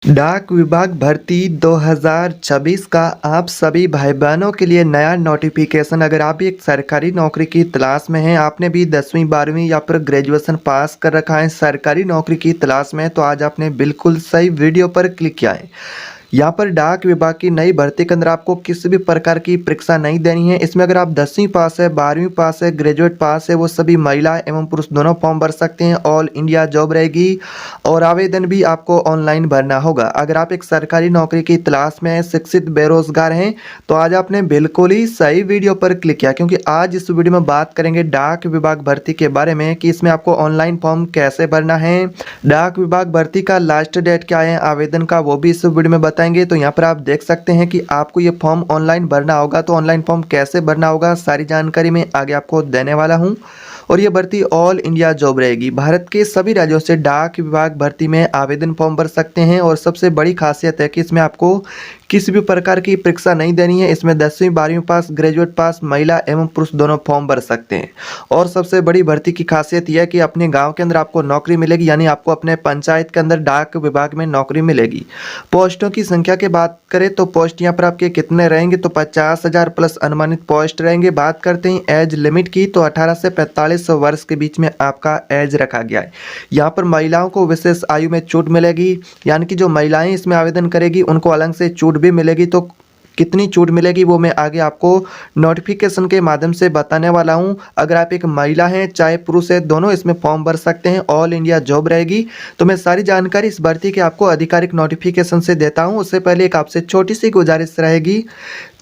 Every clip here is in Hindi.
डाक विभाग भर्ती 2026 का आप सभी भाई बहनों के लिए नया नोटिफिकेशन। अगर आप भी एक सरकारी नौकरी की तलाश में हैं, आपने भी 10वीं 12वीं या फिर ग्रेजुएशन पास कर रखा है, सरकारी नौकरी की तलाश में, तो आज आपने बिल्कुल सही वीडियो पर क्लिक किया है। यहाँ पर डाक विभाग की नई भर्ती के अंदर आपको किसी भी प्रकार की परीक्षा नहीं देनी है। इसमें अगर आप 10वीं पास है, 12वीं पास है, ग्रेजुएट पास है, वो सभी महिला एवं पुरुष दोनों फॉर्म भर सकते हैं। ऑल इंडिया जॉब रहेगी और आवेदन भी आपको ऑनलाइन भरना होगा। अगर आप एक सरकारी नौकरी की तलाश में हैं, शिक्षित बेरोजगार हैं, तो आज आपने बिल्कुल ही सही वीडियो पर क्लिक किया, क्योंकि आज इस वीडियो में बात करेंगे डाक विभाग भर्ती के बारे में कि इसमें आपको ऑनलाइन फॉर्म कैसे भरना है, डाक विभाग भर्ती का लास्ट डेट क्या है आवेदन का, वो भी इस वीडियो में बताएंगे। तो यहाँ पर आप देख सकते हैं कि आपको ये फॉर्म ऑनलाइन भरना होगा। तो ऑनलाइन फॉर्म कैसे भरना होगा, सारी जानकारी मैं आगे आपको देने वाला हूँ। और ये भर्ती ऑल इंडिया जॉब रहेगी। भारत के सभी राज्यों से डाक विभाग भर्ती में आवेदन फॉर्म भर सकते हैं। और सबसे बड़ी खासियत है कि इसमें आपको किसी भी प्रकार की परीक्षा नहीं देनी है। इसमें 10वीं 12वीं पास, ग्रेजुएट पास, महिला एवं पुरुष दोनों फॉर्म भर सकते हैं। और सबसे बड़ी भर्ती की खासियत यह है कि अपने गांव के अंदर आपको नौकरी मिलेगी, यानी आपको अपने पंचायत के अंदर डाक विभाग में नौकरी मिलेगी। पोस्टों की संख्या की बात करें तो पोस्ट यहाँ पर आपके कितने रहेंगे, तो 50,000 प्लस अनुमानित पोस्ट रहेंगे। बात करते हैं एज लिमिट की, तो 18 से 45 वर्ष के बीच में आपका एज रखा गया है। यहाँ पर महिलाओं को विशेष आयु में छूट मिलेगी, यानी कि जो महिलाएं इसमें आवेदन करेगी उनको अलग से छूट भी मिलेगी। तो कितनी छूट मिलेगी वो मैं आगे आपको नोटिफिकेशन के माध्यम से बताने वाला हूं। अगर आप एक महिला हैं चाहे पुरुष है, दोनों इसमें फॉर्म भर सकते हैं। ऑल इंडिया जॉब रहेगी। तो मैं सारी जानकारी इस भर्ती के आपको आधिकारिक नोटिफिकेशन से देता हूं। उससे पहले एक आपसे छोटी सी गुजारिश रहेगी,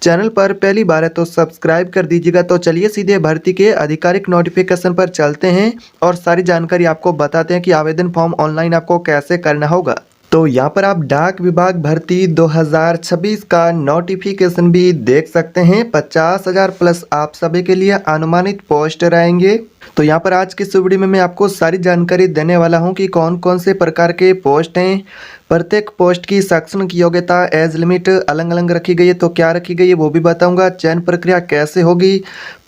चैनल पर पहली बार है तो सब्सक्राइब कर दीजिएगा। तो चलिए सीधे भर्ती के आधिकारिक नोटिफिकेशन पर चलते हैं और सारी जानकारी आपको बताते हैं कि आवेदन फॉर्म ऑनलाइन आपको कैसे करना होगा। तो यहाँ पर आप डाक विभाग भर्ती 2026 का नोटिफिकेशन भी देख सकते हैं। 50,000 प्लस आप सभी के लिए अनुमानित पोस्ट रहेंगे। तो यहाँ पर आज की इस वीडियो में मैं आपको सारी जानकारी देने वाला हूँ कि कौन कौन से प्रकार के पोस्ट हैं, प्रत्येक पोस्ट की शैक्षणिक योग्यता, एज लिमिट अलग अलग रखी गई है तो क्या रखी गई है वो भी बताऊँगा। चयन प्रक्रिया कैसे होगी,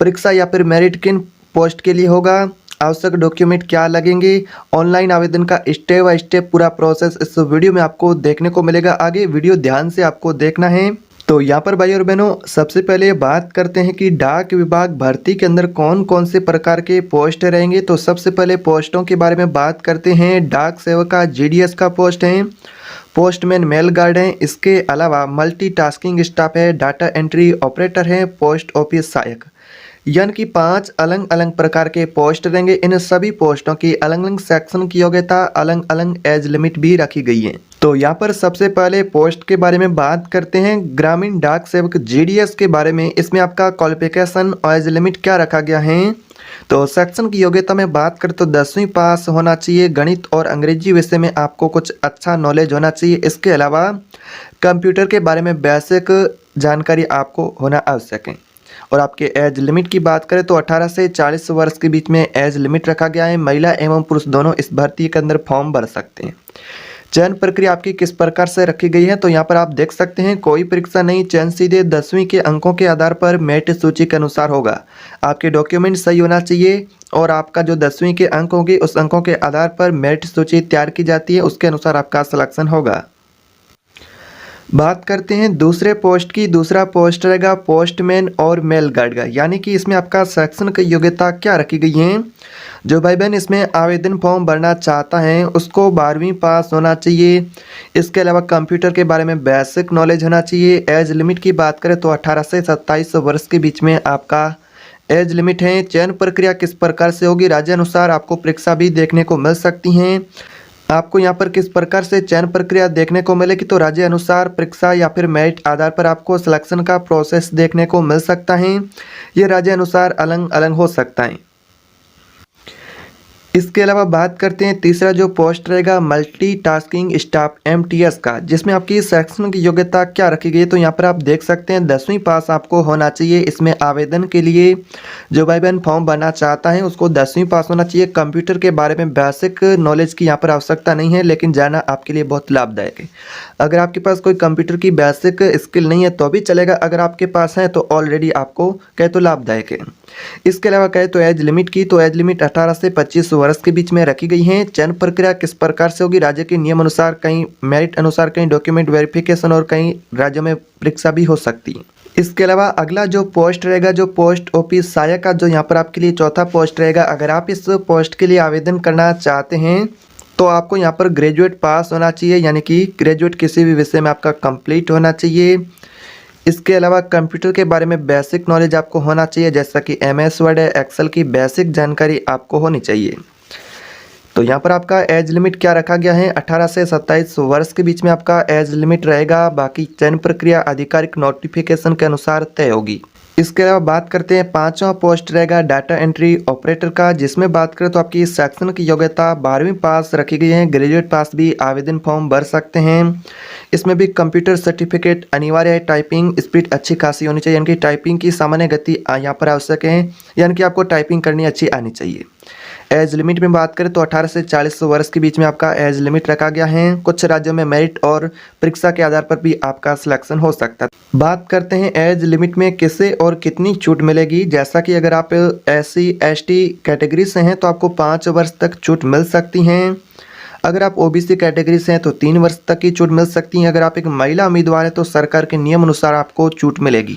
परीक्षा या फिर मेरिट किन पोस्ट के लिए होगा, आवश्यक डॉक्यूमेंट क्या लगेंगे, ऑनलाइन आवेदन का स्टेप बाय स्टेप पूरा प्रोसेस इस वीडियो में आपको देखने को मिलेगा। आगे वीडियो ध्यान से आपको देखना है। तो यहाँ पर भाई और बहनों, सबसे पहले बात करते हैं कि डाक विभाग भर्ती के अंदर कौन कौन से प्रकार के पोस्ट रहेंगे। तो सबसे पहले पोस्टों के बारे में बात करते हैं। डाक सेवक का GDS का पोस्ट है, पोस्टमैन मेल गार्ड है, इसके अलावा मल्टीटास्किंग स्टाफ है, डाटा एंट्री ऑपरेटर है, पोस्ट ऑफिस सहायक, यानी कि 5 अलग अलग प्रकार के पोस्ट रहेंगे। इन सभी पोस्टों की अलग अलग सेक्शन की योग्यता, अलग अलग एज लिमिट भी रखी गई है। तो यहाँ पर सबसे पहले पोस्ट के बारे में बात करते हैं। ग्रामीण डाक सेवक GDS के बारे में, इसमें आपका क्वालिफिकेशन और एज लिमिट क्या रखा गया है। तो सेक्शन की योग्यता में बात करें तो 10वीं पास होना चाहिए। गणित और अंग्रेजी विषय में आपको कुछ अच्छा नॉलेज होना चाहिए। इसके अलावा कंप्यूटर के बारे में बेसिक जानकारी आपको होना आवश्यक है। और आपके एज लिमिट की बात करें तो 18 से 40 वर्ष के बीच में एज लिमिट रखा गया है। महिला एवं पुरुष दोनों इस भर्ती के अंदर फॉर्म भर सकते हैं। चयन प्रक्रिया आपकी किस प्रकार से रखी गई है, तो यहाँ पर आप देख सकते हैं कोई परीक्षा नहीं, चयन सीधे 10वीं के अंकों के आधार पर मेरिट सूची के अनुसार होगा। आपके डॉक्यूमेंट सही होना चाहिए और आपका जो 10वीं के अंक होंगे उस अंकों के आधार पर मेरिट सूची तैयार की जाती है, उसके अनुसार आपका सिलेक्शन होगा। बात करते हैं दूसरे पोस्ट की। दूसरा पोस्ट रहेगा पोस्टमैन और मेल गार्ड का, यानी कि इसमें आपका शैक्षणिक योग्यता क्या रखी गई है। जो भाई बहन इसमें आवेदन फॉर्म भरना चाहता है उसको 12वीं पास होना चाहिए। इसके अलावा कंप्यूटर के बारे में बेसिक नॉलेज होना चाहिए। एज लिमिट की बात करें तो 18 से 27 वर्ष के बीच में आपका एज लिमिट है। चयन प्रक्रिया किस प्रकार से होगी, राज्य अनुसार आपको परीक्षा भी देखने को मिल सकती हैं। आपको यहाँ पर किस प्रकार से चयन प्रक्रिया देखने को मिलेगी, तो राज्य अनुसार परीक्षा या फिर मेरिट आधार पर आपको सिलेक्शन का प्रोसेस देखने को मिल सकता है। ये राज्य अनुसार अलग अलग हो सकता है। इसके अलावा बात करते हैं तीसरा जो पोस्ट रहेगा मल्टीटास्किंग स्टाफ MTS का, जिसमें आपकी शैक्षणिक योग्यता क्या रखी गई है। तो यहाँ पर आप देख सकते हैं 10वीं पास आपको होना चाहिए। इसमें आवेदन के लिए जो भाई बहन फॉर्म भरना चाहता है उसको 10वीं पास होना चाहिए। कंप्यूटर के बारे में बेसिक नॉलेज की यहाँ पर आवश्यकता नहीं है, लेकिन जाना आपके लिए बहुत लाभदायक है। अगर आपके पास कोई कंप्यूटर की बेसिक स्किल नहीं है तो भी चलेगा, अगर आपके पास है तो ऑलरेडी आपको कहे तो लाभदायक है। इसके अलावा कहे तो एज लिमिट की, तो एज लिमिट 18 से 25 वर्ष के बीच में रखी गई है। चयन प्रक्रिया किस प्रकार से होगी, राज्य के नियम अनुसार, कहीं मेरिट अनुसार, कहीं डॉक्यूमेंट वेरिफिकेशन और कहीं राज्यों में परीक्षा भी हो सकती है। इसके अलावा अगला जो पोस्ट रहेगा, जो पोस्ट ऑफिस सहायक का, जो यहाँ पर आपके लिए चौथा पोस्ट रहेगा। अगर आप इस पोस्ट के लिए आवेदन करना चाहते हैं तो आपको यहाँ पर ग्रेजुएट पास होना चाहिए, यानी कि ग्रेजुएट किसी भी विषय में आपका कंप्लीट होना चाहिए। इसके अलावा कंप्यूटर के बारे में बेसिक नॉलेज आपको होना चाहिए, जैसा कि MS वर्ड, एक्सेल की बेसिक जानकारी आपको होनी चाहिए। तो यहाँ पर आपका एज लिमिट क्या रखा गया है, 18 से 27 वर्ष के बीच में आपका एज लिमिट रहेगा। बाकी चयन प्रक्रिया आधिकारिक नोटिफिकेशन के अनुसार तय होगी। इसके अलावा बात करते हैं 5वां पोस्ट रहेगा डाटा एंट्री ऑपरेटर का, जिसमें बात करें तो आपकी शैक्षणिक की योग्यता 12वीं पास रखी गई है। ग्रेजुएट पास भी आवेदन फॉर्म भर सकते हैं। इसमें भी कंप्यूटर सर्टिफिकेट अनिवार्य है। टाइपिंग स्पीड अच्छी खासी होनी चाहिए, यानी कि टाइपिंग की सामान्य गति यहाँ पर आवश्यक है, यानी कि आपको टाइपिंग करनी अच्छी आनी चाहिए। एज लिमिट में बात करें तो 18 से 40 वर्ष के बीच में आपका एज लिमिट रखा गया है। कुछ राज्यों में मेरिट और परीक्षा के आधार पर भी आपका सिलेक्शन हो सकता है। बात करते हैं एज लिमिट में किसे और कितनी छूट मिलेगी। जैसा कि अगर आप SC ST कैटेगरी से हैं तो आपको 5 वर्ष तक छूट मिल सकती हैं। अगर आप OBC कैटेगरी से हैं तो 3 वर्ष तक की छूट मिल सकती है। अगर आप एक महिला उम्मीदवार हैं तो सरकार के नियम अनुसार आपको छूट मिलेगी।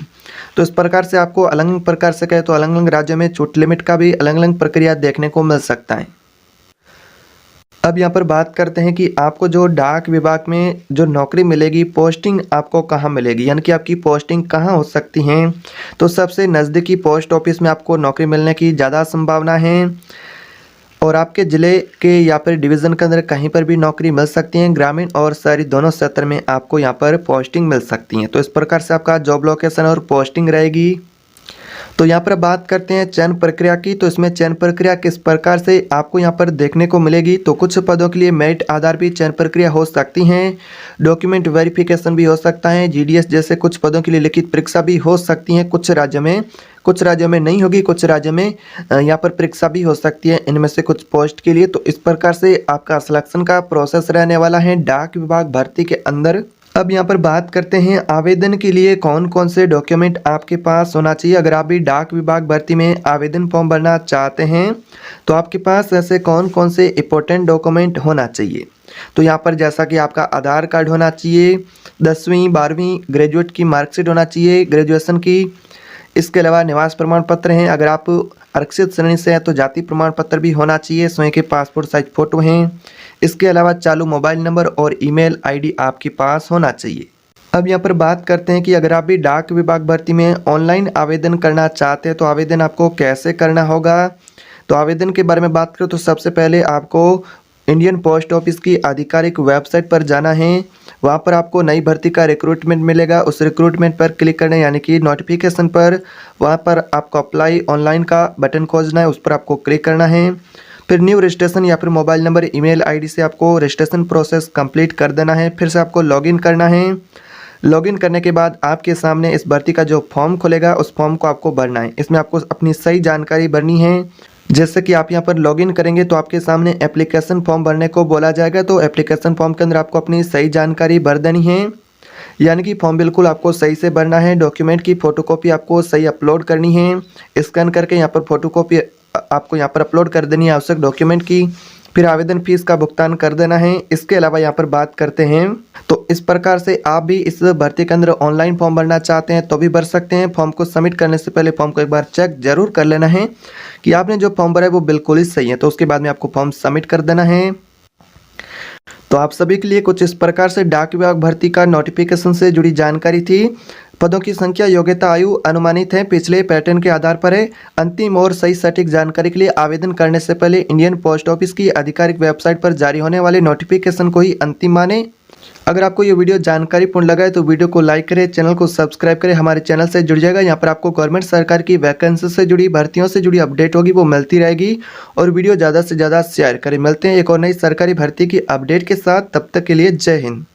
तो इस प्रकार से आपको अलग अलग प्रकार से कहे तो अलग अलग राज्यों में छूट लिमिट का भी अलग अलग प्रक्रिया देखने को मिल सकता है। अब यहाँ पर बात करते हैं कि आपको जो डाक विभाग में जो नौकरी मिलेगी, पोस्टिंग आपको कहाँ मिलेगी, यानी कि आपकी पोस्टिंग कहाँ हो सकती है। तो सबसे नज़दीकी पोस्ट ऑफिस में आपको नौकरी मिलने की ज़्यादा संभावना है, और आपके ज़िले के या फिर डिवीज़न के अंदर कहीं पर भी नौकरी मिल सकती है। ग्रामीण और शहरी दोनों क्षेत्र में आपको यहाँ पर पोस्टिंग मिल सकती है। तो इस प्रकार से आपका जॉब लोकेशन और पोस्टिंग रहेगी। तो यहाँ पर बात करते हैं चयन प्रक्रिया की। तो इसमें चयन प्रक्रिया किस प्रकार से आपको यहाँ पर देखने को मिलेगी। तो कुछ पदों के लिए मेरिट आधार पर चयन प्रक्रिया हो सकती हैं, डॉक्यूमेंट वेरिफिकेशन भी हो सकता है, GDS जैसे कुछ पदों के लिए लिखित परीक्षा भी हो सकती हैं। कुछ राज्यों में नहीं होगी, कुछ राज्यों में यहाँ पर परीक्षा भी हो सकती है इनमें से कुछ पोस्ट के लिए। तो इस प्रकार से आपका सिलेक्शन का प्रोसेस रहने वाला है डाक विभाग भर्ती के अंदर। अब यहाँ पर बात करते हैं आवेदन के लिए कौन कौन से डॉक्यूमेंट आपके पास होना चाहिए। अगर आप भी डाक विभाग भर्ती में आवेदन फॉर्म भरना चाहते हैं तो आपके पास ऐसे कौन कौन से इंपॉर्टेंट डॉक्यूमेंट होना चाहिए। तो यहाँ पर जैसा कि आपका आधार कार्ड होना चाहिए, 10वीं 12वीं ग्रेजुएट की मार्कशीट होना चाहिए ग्रेजुएशन की। इसके अलावा निवास प्रमाण पत्र हैं, अगर आप आरक्षित श्रेणी से हैं तो जाति प्रमाण पत्र भी होना चाहिए, स्वयं के पासपोर्ट साइज फ़ोटो हैं। इसके अलावा चालू मोबाइल नंबर और ईमेल ID आपके पास होना चाहिए। अब यहाँ पर बात करते हैं कि अगर आप भी डाक विभाग भर्ती में ऑनलाइन आवेदन करना चाहते हैं तो आवेदन आपको कैसे करना होगा। तो आवेदन के बारे में बात करें तो सबसे पहले आपको इंडियन पोस्ट ऑफिस की आधिकारिक वेबसाइट पर जाना है। वहाँ पर आपको नई भर्ती का रिक्रूटमेंट मिलेगा, उस रिक्रूटमेंट पर क्लिक करना है, यानी कि नोटिफिकेशन पर। वहाँ पर आपको अप्लाई ऑनलाइन का बटन खोजना है, उस पर आपको क्लिक करना है। फिर न्यू रजिस्ट्रेशन या फिर मोबाइल नंबर ईमेल ID से आपको रजिस्ट्रेशन प्रोसेस कंप्लीट कर देना है। फिर से आपको लॉगिन करना है। लॉगिन करने के बाद आपके सामने इस भर्ती का जो फॉर्म खुलेगा उस फॉर्म को आपको भरना है। इसमें आपको अपनी सही जानकारी भरनी है। जैसे कि आप यहाँ पर लॉगिन करेंगे तो आपके सामने एप्लीकेशन फॉर्म भरने को बोला जाएगा। तो एप्लीकेशन फॉर्म के अंदर आपको अपनी सही जानकारी भर देनी है, यानी कि फॉर्म बिल्कुल आपको सही से भरना है। डॉक्यूमेंट की फ़ोटोकॉपी आपको सही अपलोड करनी है, स्कैन करके यहाँ पर फ़ोटोकॉपी आपको यहाँ पर अपलोड कर देनी है आवश्यक डॉक्यूमेंट की। फिर आवेदन फीस का भुगतान कर देना है। इसके अलावा यहाँ पर बात करते हैं तो इस प्रकार से आप भी इस भर्ती के अंदर ऑनलाइन फॉर्म भरना चाहते हैं तो भी भर सकते हैं। फॉर्म को सबमिट करने से पहले फॉर्म को एक बार चेक जरूर कर लेना है कि आपने जो फॉर्म भरा है वो बिल्कुल ही सही है, तो उसके बाद में आपको फॉर्म सबमिट कर देना है। तो आप सभी के लिए कुछ इस प्रकार से डाक विभाग भर्ती का नोटिफिकेशन से जुड़ी जानकारी थी। पदों की संख्या, योग्यता, आयु अनुमानित है, पिछले पैटर्न के आधार पर है। अंतिम और सही सटीक जानकारी के लिए आवेदन करने से पहले इंडियन पोस्ट ऑफिस की आधिकारिक वेबसाइट पर जारी होने वाले नोटिफिकेशन को ही अंतिम माने। अगर आपको ये वीडियो जानकारीपूर्ण लगा है तो वीडियो को लाइक करें, चैनल को सब्सक्राइब करें, हमारे चैनल से जुड़ जाएगा। यहाँ पर आपको गवर्नमेंट सरकार की वैकेंसी से जुड़ी भर्तियों से जुड़ी अपडेट होगी वो मिलती रहेगी। और वीडियो ज़्यादा से ज़्यादा शेयर करें। मिलते हैं एक और नई सरकारी भर्ती की अपडेट के साथ, तब तक के लिए जय हिंद।